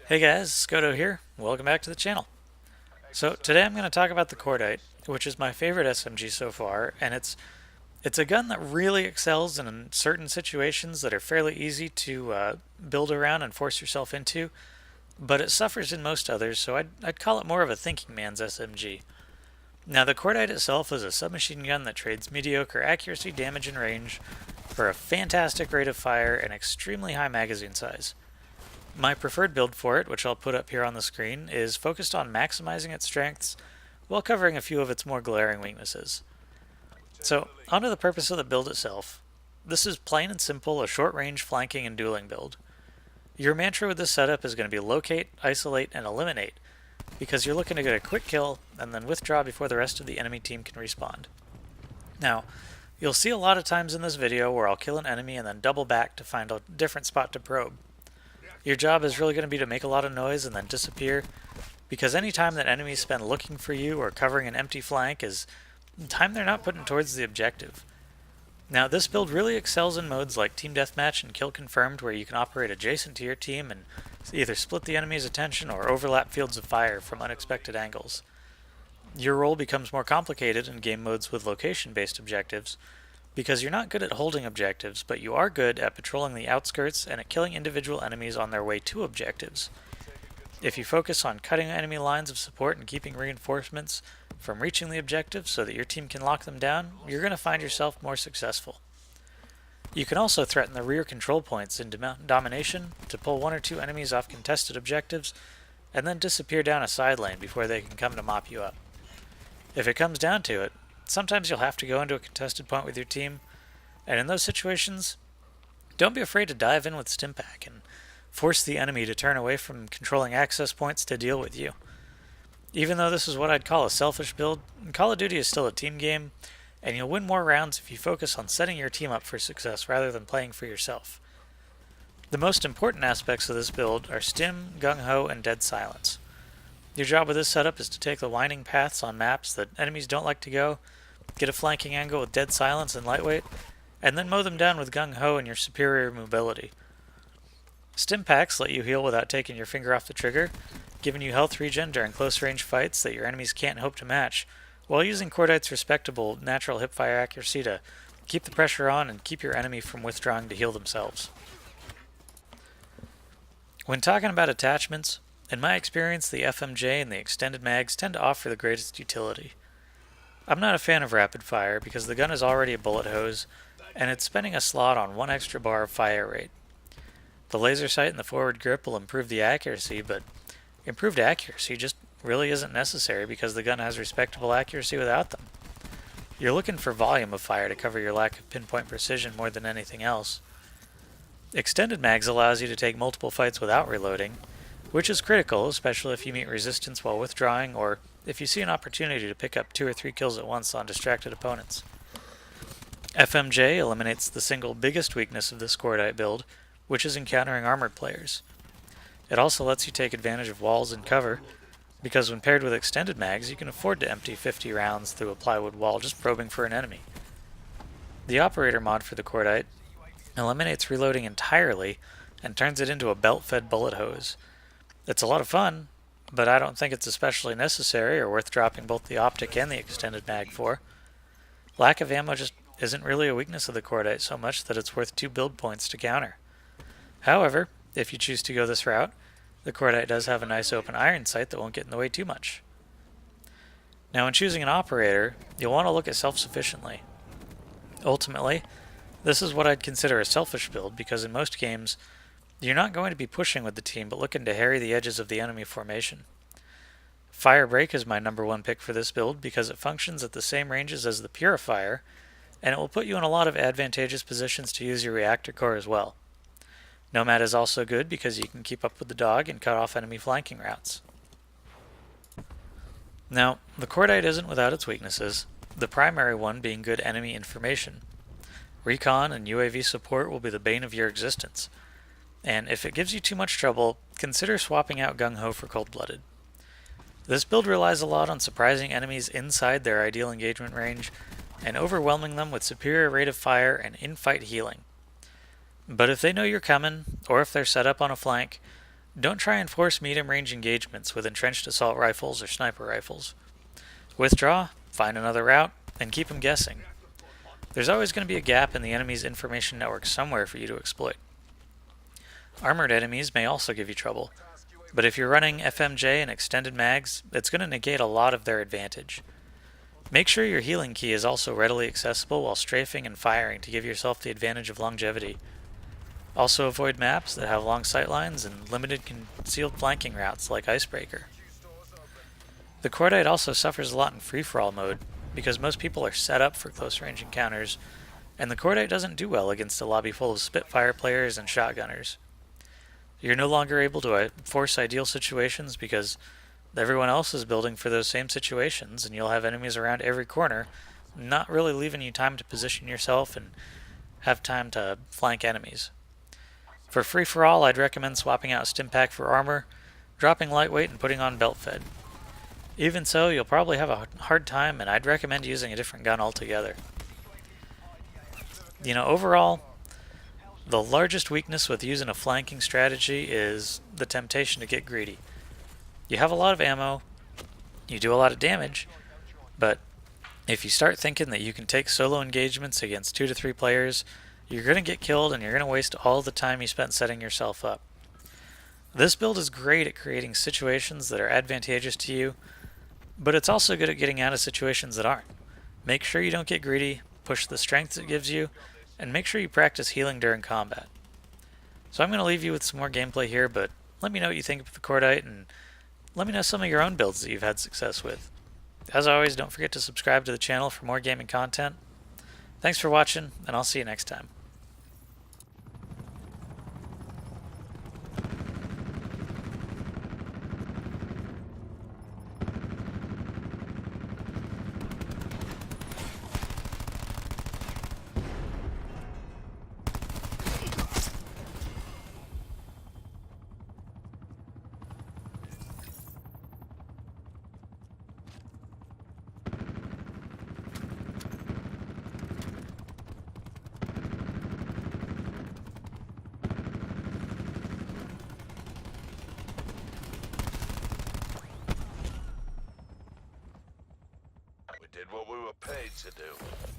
Hey guys, Scodo here. Welcome back to the channel. So today I'm going to talk about the Cordite, which is my favorite SMG so far, and it's a gun that really excels in certain situations that are fairly easy to build around and force yourself into, but it suffers in most others, so I'd call it more of a thinking man's SMG. Now the Cordite itself is a submachine gun that trades mediocre accuracy, damage, and range for a fantastic rate of fire and extremely high magazine size. My preferred build for it, which I'll put up here on the screen, is focused on maximizing its strengths while covering a few of its more glaring weaknesses. So, onto the purpose of the build itself. This is plain and simple a short-range flanking and dueling build. Your mantra with this setup is going to be locate, isolate, and eliminate, because you're looking to get a quick kill and then withdraw before the rest of the enemy team can respawn. Now, you'll see a lot of times in this video where I'll kill an enemy and then double back to find a different spot to probe. Your job is really going to be to make a lot of noise and then disappear, because any time that enemies spend looking for you or covering an empty flank is time they're not putting towards the objective. Now, this build really excels in modes like Team Deathmatch and Kill Confirmed, where you can operate adjacent to your team and either split the enemy's attention or overlap fields of fire from unexpected angles. Your role becomes more complicated in game modes with location-based objectives, because you're not good at holding objectives, but you are good at patrolling the outskirts and at killing individual enemies on their way to objectives. If you focus on cutting enemy lines of support and keeping reinforcements from reaching the objective so that your team can lock them down, you're going to find yourself more successful. You can also threaten the rear control points in domination to pull one or two enemies off contested objectives and then disappear down a side lane before they can come to mop you up. If it comes down to it, sometimes you'll have to go into a contested point with your team, and in those situations, don't be afraid to dive in with Stimpack and force the enemy to turn away from controlling access points to deal with you. Even though this is what I'd call a selfish build, Call of Duty is still a team game, and you'll win more rounds if you focus on setting your team up for success rather than playing for yourself. The most important aspects of this build are Stim, Gung-Ho, and Dead Silence. Your job with this setup is to take the winding paths on maps that enemies don't like to go, get a flanking angle with Dead Silence and Lightweight, and then mow them down with Gung-Ho and your superior mobility. Stimpaks let you heal without taking your finger off the trigger, giving you health regen during close-range fights that your enemies can't hope to match, while using Cordite's respectable natural hipfire accuracy to keep the pressure on and keep your enemy from withdrawing to heal themselves. When talking about attachments, in my experience the FMJ and the extended mags tend to offer the greatest utility. I'm not a fan of rapid fire because the gun is already a bullet hose, and it's spending a slot on one extra bar of fire rate. The laser sight and the forward grip will improve the accuracy, but improved accuracy just really isn't necessary because the gun has respectable accuracy without them. You're looking for volume of fire to cover your lack of pinpoint precision more than anything else. Extended mags allows you to take multiple fights without reloading, which is critical, especially if you meet resistance while withdrawing or if you see an opportunity to pick up 2 or 3 kills at once on distracted opponents. FMJ eliminates the single biggest weakness of this Cordite build, which is encountering armored players. It also lets you take advantage of walls and cover, because when paired with extended mags, you can afford to empty 50 rounds through a plywood wall just probing for an enemy. The operator mod for the Cordite eliminates reloading entirely and turns it into a belt-fed bullet hose. It's a lot of fun, but I don't think it's especially necessary or worth dropping both the optic and the extended mag for. Lack of ammo just isn't really a weakness of the Cordite so much that it's worth 2 build points to counter. However, if you choose to go this route, the Cordite does have a nice open iron sight that won't get in the way too much. Now when choosing an operator, you'll want to look at self-sufficiently. Ultimately, this is what I'd consider a selfish build because in most games, you're not going to be pushing with the team but looking to harry the edges of the enemy formation. Fire Break is my number 1 pick for this build because it functions at the same ranges as the Purifier, and it will put you in a lot of advantageous positions to use your reactor core as well. Nomad is also good because you can keep up with the dog and cut off enemy flanking routes. Now, the Cordite isn't without its weaknesses, the primary one being good enemy information. Recon and UAV support will be the bane of your existence, and if it gives you too much trouble, consider swapping out Gung-Ho for Cold-Blooded. This build relies a lot on surprising enemies inside their ideal engagement range and overwhelming them with superior rate of fire and in-fight healing. But if they know you're coming, or if they're set up on a flank, Don't try and force medium range engagements with entrenched assault rifles or sniper rifles. Withdraw, find another route, and keep them guessing. There's always going to be a gap in the enemy's information network somewhere for you to exploit. Armored enemies may also give you trouble, but if you're running FMJ and extended mags, it's going to negate a lot of their advantage. Make sure your healing key is also readily accessible while strafing and firing to give yourself the advantage of longevity. Also avoid maps that have long sightlines and limited concealed flanking routes like Icebreaker. The Cordite also suffers a lot in free-for-all mode because most people are set up for close-range encounters, and the Cordite doesn't do well against a lobby full of Spitfire players and shotgunners. You're no longer able to force ideal situations because everyone else is building for those same situations, and you'll have enemies around every corner, not really leaving you time to position yourself and have time to flank enemies. For free-for-all, I'd recommend swapping out Stimpak for armor, dropping lightweight, and putting on belt fed. Even so, you'll probably have a hard time, and I'd recommend using a different gun altogether. Overall, the largest weakness with using a flanking strategy is the temptation to get greedy. You have a lot of ammo, you do a lot of damage, but if you start thinking that you can take solo engagements against 2 to 3 players, you're going to get killed and you're going to waste all the time you spent setting yourself up. This build is great at creating situations that are advantageous to you, but it's also good at getting out of situations that aren't. Make sure you don't get greedy, push the strength it gives you, and make sure you practice healing during combat. So I'm going to leave you with some more gameplay here, but let me know what you think of the Cordite, and let me know some of your own builds that you've had success with. As always, don't forget to subscribe to the channel for more gaming content. Thanks for watching, and I'll see you next time. We did what we were paid to do.